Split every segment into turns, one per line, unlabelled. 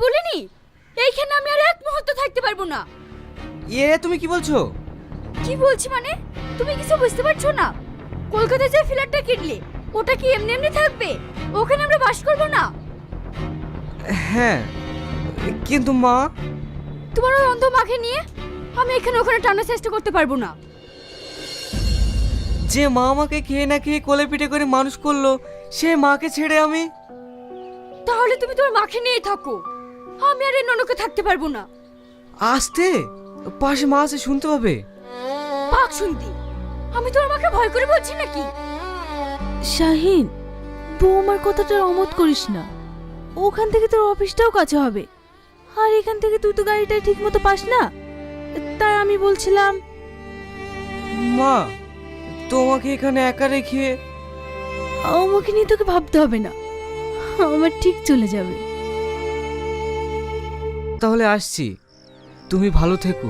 বলিনি এইখানে আমি আর এক মুহূর্ত থাকতে পারবো না।
তুমি কি বলছো?
কি বলছি মানে? তুমি কিছু বুঝতে পারছো না? কলকাতায় যে ফ্ল্যাটটা কিনলে ওটা কি এমনি এমনি থাকবে? ওখানে আমরা বাস করবো না।
হ্যাঁ, কিন্তু মা।
তোমার ওই অন্ধ মাকে নিয়ে আমি এখানে ওখানে টানার চেষ্টা করতে পারবো না।
যে মা আমাকে খেয়ে না খেয়ে কোলে পিঠে করে মানুষ করলো, সে মাকে ছেড়ে আমি?
তাহলে তুমি তোমার মাকে নিয়েই থাকো, আমি আর এই ননকে থাকতে পারবো না।
আসতে পাশে মা আছে, শুনতে পাবে।
পাক শুনতি, আমি তোমার মাকে ভয় করে বলছি নাকি?
শাহিন, বৌমার কথাটা অমত করিস না। ওখান থেকে তোর অফিসটাও কাছে হবে, আর এখান থেকে তুই তো গাড়িটা ঠিক মতো পাস না। তাই আমি বলছিলাম।
মা, তোমাকে এখানে একা রেখে
আমাকে নিয়ে তোকে ভাবতে হবে না, আমার ঠিক চলে যাবে।
তাহলে আসছি, তুমি ভালো থেকো।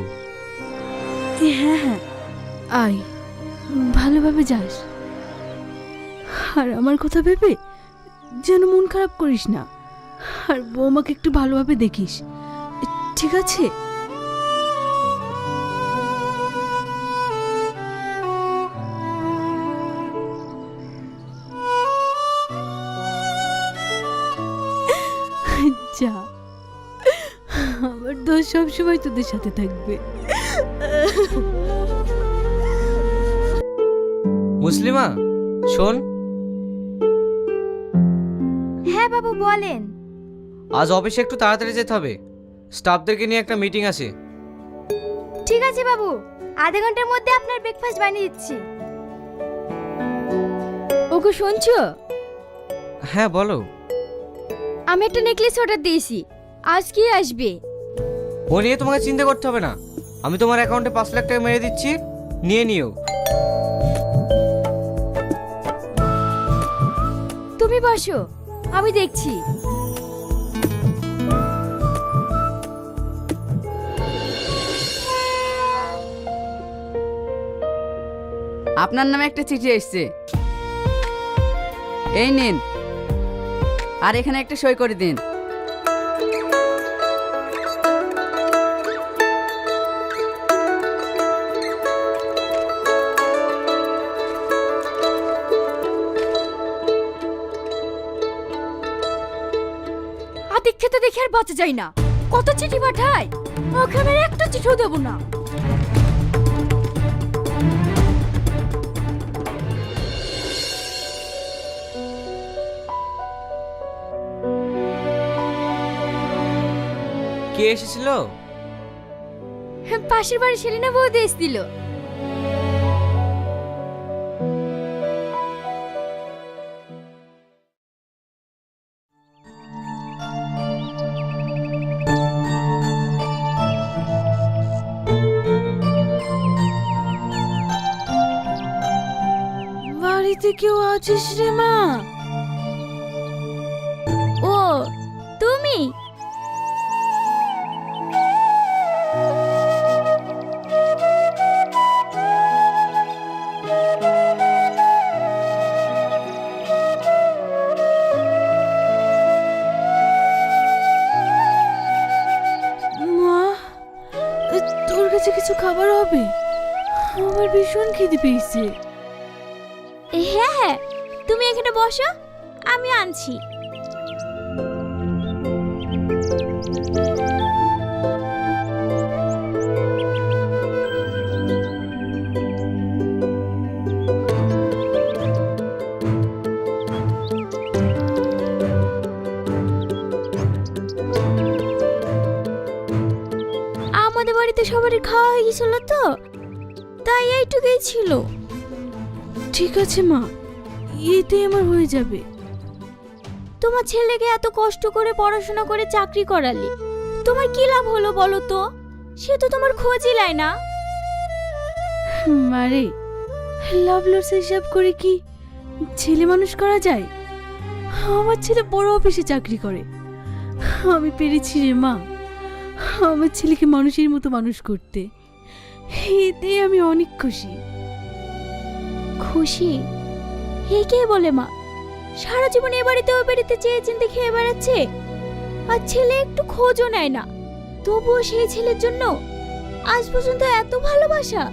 হ্যাঁ হ্যাঁ, আয়, ভালোভাবে যাস। আর আমার কথা ভেবে যেন মন খারাপ করিস না, আর বৌমাকে একটু ভালোভাবে দেখিস, ঠিক আছে? যা, আমার দোষ সবসময় তোদের সাথে থাকবে।
মুসলিমা, শোন।
হ্যাঁ বাবু বলেন।
আজ অফিসে একটু তাড়াতাড়ি যেতে হবে, স্টাফদেরকে নিয়ে একটা মিটিং আছে।
ঠিক আছে বাবু, আধা ঘন্টার মধ্যে আপনার ব্রেকফাস্ট বানিয়ে দিচ্ছি। ওগো শুনছো?
হ্যাঁ বলো।
আমি একটা নেকলেস অর্ডার দিয়েছি, আজ কি আসবে?
ও নিয়ে তোমাকে চিন্তা করতে হবে না, আমি তোমার অ্যাকাউন্টে 5 লাখ টাকা মেরে দিচ্ছি, নিয়ে নিও।
তুমি বসো, আমি দেখছি।
আপনার নামে একটা চিঠি এসেছে, এই নিন, আর এখানে একটা সই করে দিন।
আদিক খেতে দেখে আর বাঁচা যায় না, কত চিঠি পাঠায়, ওকে আমি আর একটা চিঠিও দেবো না।
কে এসেছিল?
পাশের বাড়ি সেলিনা বৌদি এসেছিল।
বাড়িতে কেউ আছিস রে মা?
ও তুমি?
মা, তোর কাছে কিছু খাবার হবে? আমার ভীষণ খিদে পেয়েছে।
হ্যাঁ হ্যাঁ, তুমি এখানে বসো, আমি আনছি। আমাদের বাড়িতে সবারই খাওয়া হয়ে গেছিল তো, তাই এইটুকুই ছিল।
ঠিক আছে মা, এতে আমার হয়ে যাবে।
তোমার ছেলেকে এত কষ্ট করে পড়াশোনা করে চাকরি করালি, তোমার কি লাভ হলো বলো তো? সে তো তোমার খোঁজই লাই না।
মারে, লাভ লস হিসাব করে কি ছেলে মানুষ করা যায়? আমার ছেলে বড় অফিসে চাকরি করে, আমি পেরেছি রে মা আমার ছেলেকে মানুষের মতো মানুষ করতে। এতে আমি অনেক খুশি।
খুশি? হে কে বলে মা? সারা জীবন এ বাড়িতে ও বাড়িতে চেয়ে চিনতে খেয়ে বেড়াচ্ছে, আর ছেলে একটু খোঁজও নেয় না, তবুও সেই ছেলের জন্য আজ পর্যন্ত এত ভালোবাসা।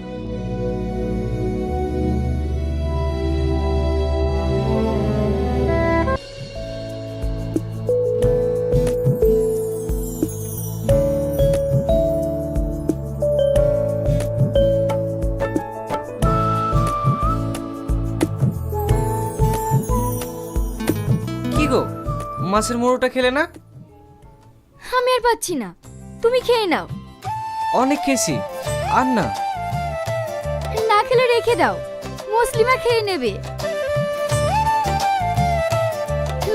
কি গো, মাছের মোড়োটা খেলে না?
আমি আর পাচ্ছি না, তুমি খেয়ে নাও।
অনেক খেয়েছি, আর না।
না খেলে রেখে দাও, মুসলিমা খেয়ে নেবে।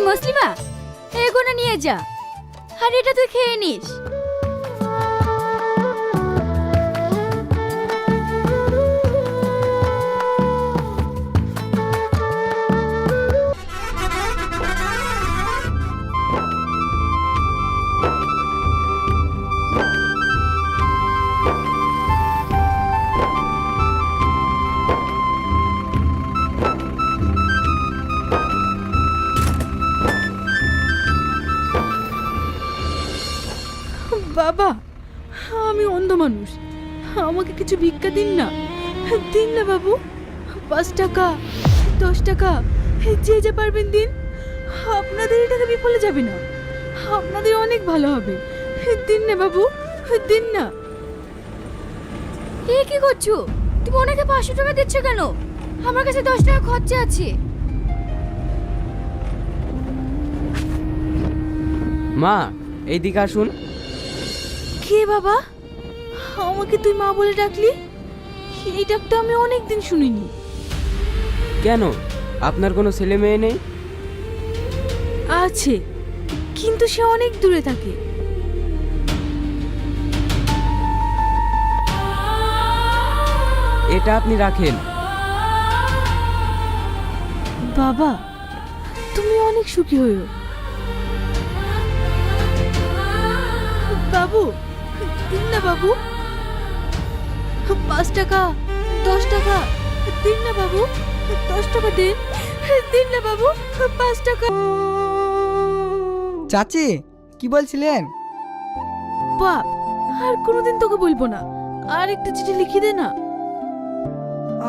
মুসলিমা, এগুলো নিয়ে যা, আর এটা তুই খেয়ে নিস।
বাবা, আমি অন্ধ মানুষ, আমাকে কিছু ভিক্ষা দিন না, দিন না বাবু। 5 টাকা, 10 টাকা, যে যা পারবেন দিন। আপনাদের এই টাকা বিফলে যাবে না, আপনাদের অনেক ভালো হবে। দিন না বাবু, দিন না।
এ কি করছো? তুমি ওনাকে 500 টাকা দিচ্ছ কেন? আমার কাছে 10 টাকা খরচা আছে।
মা, এইদিকে আসুন।
কে বাবা? আমাকে তুই মা বলে ডাকলি? এই ডাকটা আমি অনেক দিন শুনিনি।
কেন, আপনার কোনো ছেলে মেয়ে নেই?
আছে, কিন্তু সে অনেক দূরে থাকে।
এটা আপনি রাখেন।
বাবা, তুমি অনেক সুখী হইও। বাবু, দিন না বাবু। 5 টাকা, 10 টাকা, দিন না বাবু। 10 টাকা দিন, দিন না বাবু। 5 টাকা।
চাচি, কি বলছিলেন?
বাপ, আর কোনোদিন তোকে বলবো না, আর একটা চিঠি লিখে দে না।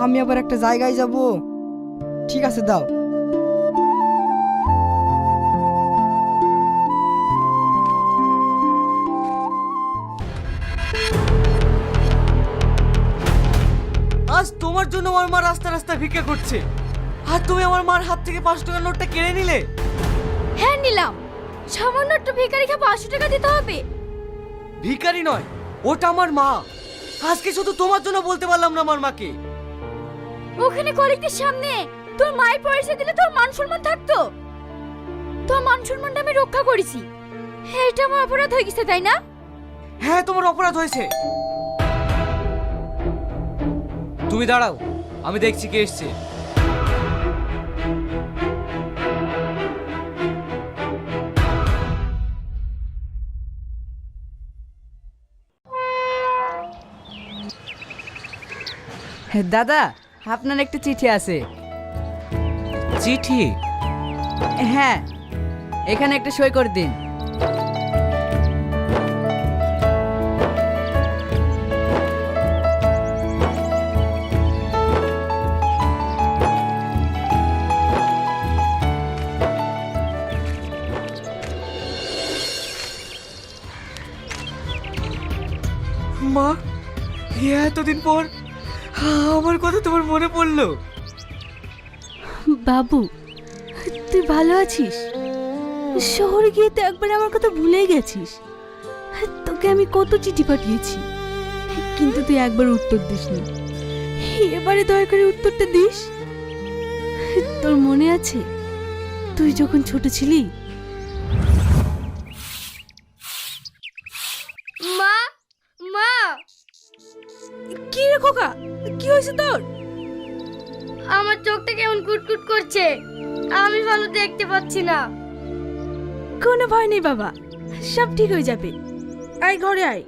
আমি আবার একটা জায়গায় যাব। ঠিক আছে, দাও।
আজ তোমার জন্য আমার মা রাস্তা রাস্তা ভিক্ষা করছে, আর তুমি আমার মার হাত থেকে 5 টাকার নোটটা কেড়ে নিলে।
হ্যাঁ নিলাম, সামান্য একটু ভিখারিকে 500 টাকা দিতে হবে?
ভিখারি নয়, ওটা আমার মা। আজকে শুধু তোমার জন্য বলতে পারলাম না আমার মাকে।
ওখানে কলিগদের সামনে তোর মায়ের পয়সা দিলে তোর মান সম্মান থাকতো? তোর মান সম্মানটা আমি রক্ষা করেছি, এটা আমার অপরাধ হয়ে গেছে, তাই না?
হ্যাঁ, তোমার অপরাধ হয়েছে। তুমি দাঁড়াও, আমি দেখছি কে এসছে।
দাদা, আপনার একটা চিঠি আছে।
চিঠি?
হ্যাঁ, এখানে একটা সই করে দিন।
মা, এতদিন পর আমার কথা তোমার মনে পড়লো।
বাবু, তুই ভালো আছিস? শহরে গিয়ে তো একবার আমার কথা ভুলেই গেছিস। তোকে আমি কত চিঠি পাঠিয়েছি, কিন্তু তুই একবার উত্তর দিসনি। এবারে দয়া করে উত্তরটা দিস। তোর মনে আছে তুই যখন ছোট ছিলি?
মা, মা,
কি রে খোকা, কি হয়েছে তোর?
আমার চোখটা কেমন কুটকুট করছে, আমি ভালো দেখতে পাচ্ছি না।
কোনো ভয় নেই বাবা, সব ঠিক হয়ে যাবে। আয় ঘরে আয়।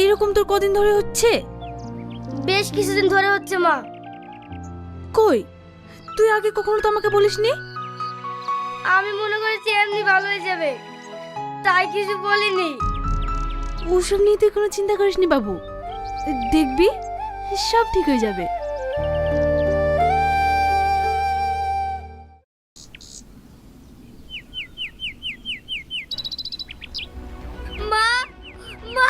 এরকম তোর কদিন ধরে হচ্ছে?
বেশ কিছুদিন ধরে হচ্ছে মা।
কই, তুই আগে কখনো তো আমাকে বলিসনি।
আমি মনে করেছি এমনি ভালো হয়ে যাবে, তাই কিছু বলিনি।
ওসব নিয়ে তুই কোনো চিন্তা করিসনি বাবু, দেখবি সব ঠিক হয়ে যাবে।
মা, মা,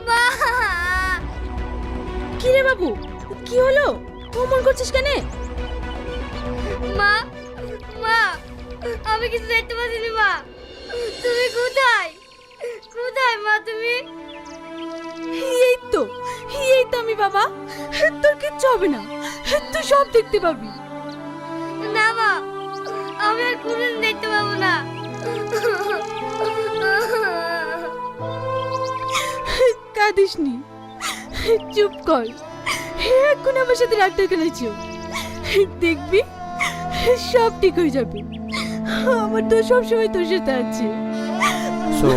মা।
কি রে বাবু, কি হলো? অমন করছিস কেন?
মা, মা, আমি কিছু দেখতে পাচ্ছি না। মা, তুমি কোথায়? কোথায় মা তুমি?
এই তো আমি বাবা, তোর কিচ্ছু হবে না, তুই সব দেখতে পাবি।
না মা, আমি আর কোনোদিন দেখতে পাবো না।
কাঁদিসনি, চুপ কর, এখন আমার সাথে ডাক্তার খেলেছো, দেখবি সব ঠিক হয়ে যাবে। আমার তো সবসময় তোর সাথে আছে।
সো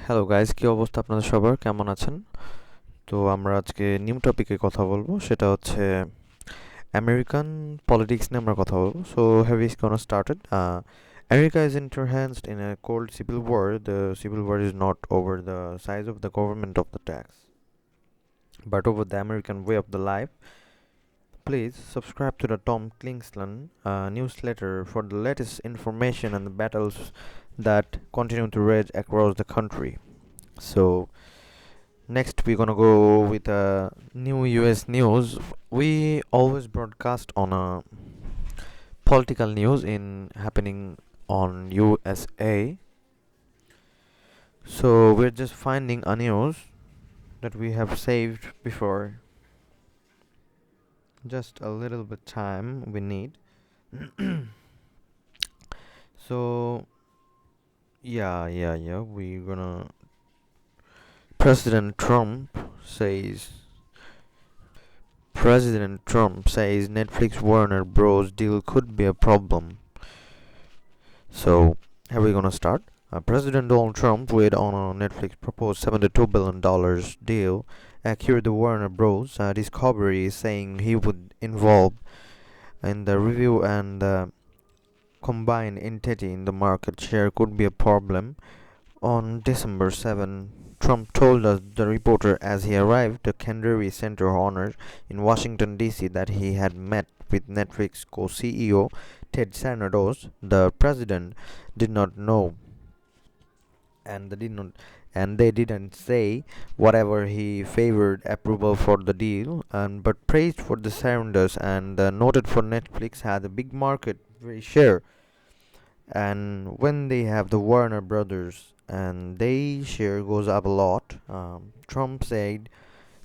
হ্যালো গাইস, কি অবস্থা আপনাদের সবার, কেমন আছেন? তো আমরা আজকে নিউ টপিকে কথা বলবো, সেটা হচ্ছে আমেরিকান পলিটিক্স নিয়ে আমরা কথা বলবো। So have is gonna started. America is entrenched in a cold civil war. The civil war is not over the size of the government of the tax, but over the American way of the life. Please subscribe to the Tom Klingsland newsletter for the latest information and the battles that continue to rage across the country. So next we're gonna go with new US news. We always broadcast on political news in happening on USA. So we're just finding a news that we have saved before. Just a little bit time we need. So yeah, we're gonna President Trump says Netflix Warner Bros deal could be a problem. So how are we gonna start? President Donald Trump weighed on a Netflix proposed $72 billion deal accused the Warner Bros. Discovery, saying he would involve in the review and the combined entity in the market share could be a problem. On December 7, Trump told us, the reporter, as he arrived at Kennedy Center Honors in Washington, D.C., that he had met with Netflix co-CEO Ted Sarandos. The president did not know, and they didn't say whatever he favored approval for the deal, but praised for the Sarandos and noted for Netflix had a big market share, and when they have the Warner Brothers and they share goes up a lot. Trump said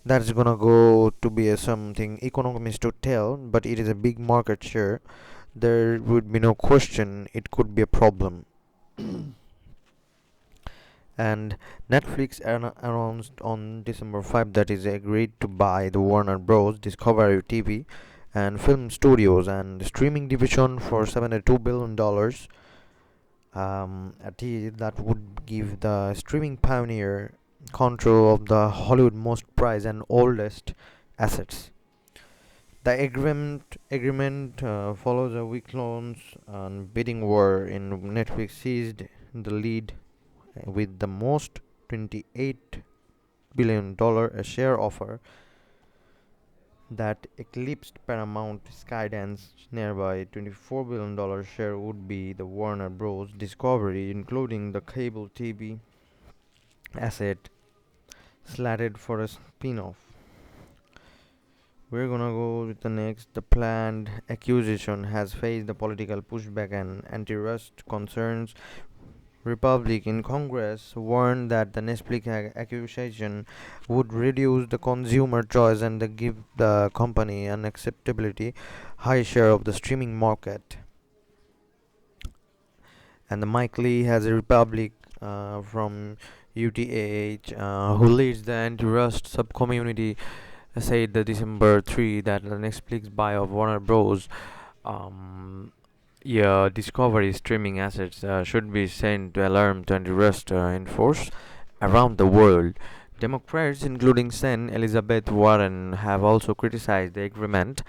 that's gonna go to be something economists to tell, but it is a big market share. There would be no question it could be a problem. And Netflix announced on December 5 that it agreed to buy the Warner Bros. Discovery TV and film studios and the streaming division for $72 billion. A deal that would give the streaming pioneer control of the Hollywood most prized and oldest assets. The agreement follows a week-long bidding war in Netflix seized the lead with the most $28 billion a share offer that eclipsed Paramount, Skydance. Nearby $24 billion share would be the Warner Bros. Discovery, including the cable TV asset slated for a spin-off. We're gonna go with the next. The planned acquisition has faced the political pushback and antitrust concerns. Republican Congress warned that the Netflix acquisition would reduce the consumer choice and give the company an acceptably high share of the streaming market. And the Mike Lee has a Republic from UTAH who leads the anti-trust subcommunity said the December 3 that the Netflix buy of Warner Bros. Discovery streaming assets should be sent to alarm to anti-trust enforce around the world. Democrats, including Sen. Elizabeth Warren, have also criticized the agreement.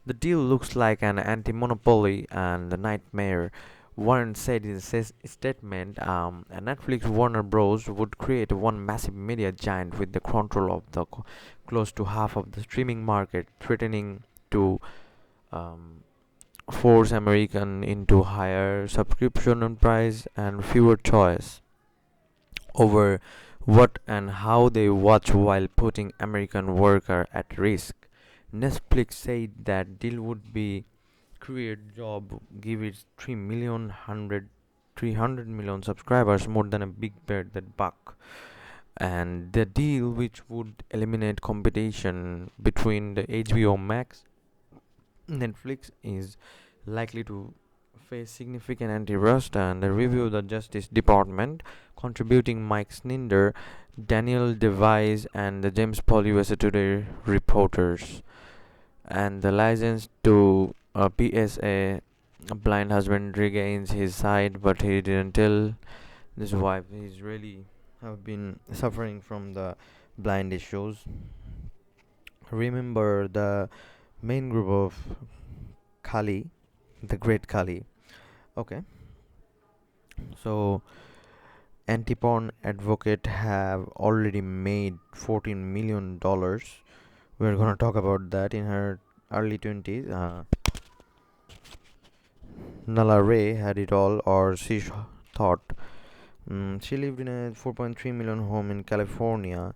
The deal looks like an anti-monopoly and a nightmare. Warren said in a statement, Netflix Warner Bros. Would create one massive media giant with the control of the close to half of the streaming market, threatening to um, force American into higher subscription price and fewer choice over what and how they watch while putting American worker at risk. Netflix said that deal would be create job, give it 300 million subscribers, more than a big bird that buck. And the deal, which would eliminate competition between the HBO Max Netflix, is likely to face significant antitrust and a review the Justice Department, contributing Mike Sninder, Daniel DeVise, and the James Paul USA Today reporters. And the license to PSA, a blind husband regains his sight, but he didn't tell his wife. He's really have been suffering from the blind issues. Remember the main group of Kali, the great Kali. Okay, so anti-porn advocate have already made $14 million. We're gonna talk about that. In her early 20s, Nala Ray had it all, or she thought. She lived in a 4.3 million home in California.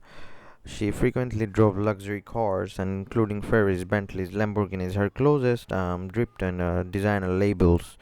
She frequently drove luxury cars, and including Ferraris, Bentleys, Lamborghinis. Her closest dripped and designer labels.